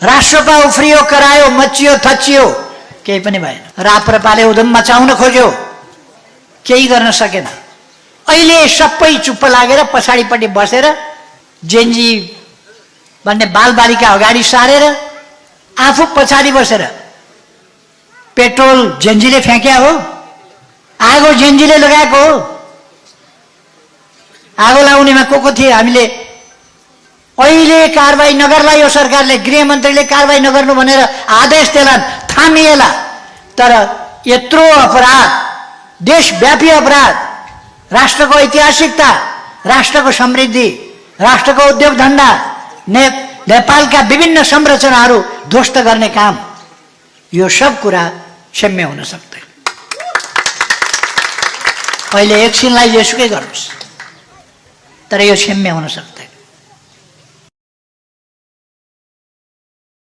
राष्ट्रपा उफ्रियो, करायो, मचियो, थचियो, केही पनि भएन। राप्रपाले उधम मचाउन खोज्यो, केही गर्न सकेन। अहिले सबै चुप्प लागेर पछाडिपट्टि बसेर जेनजी भन्ने बालबालिका अगाडि सारेर आफू पछाडि बसेर पेट्रोल जेनजीले फ्याँक्या हो, आगो जेनजीले लगाएको हो। आगो लगाउनेमा को थिए? हामीले अहिले कारबाही नगर्ला यो सरकारले, गृहमन्त्रीले कारबाही नगर्नु भनेर आदेश देलान्, थामिएला। तर यत्रो अपराध, देशव्यापी अपराध, राष्ट्रको ऐतिहासिकता, राष्ट्रको समृद्धि, राष्ट्रको उद्योग धन्दा, नेपालका विभिन्न संरचनाहरू ध्वस्त गर्ने काम, यो सब कुरा क्षम्य हुन सक्दैन। अहिले एकछिनलाई जेसुकै गर्नुहोस्, तर यो क्षम्य हुन सक्दैन।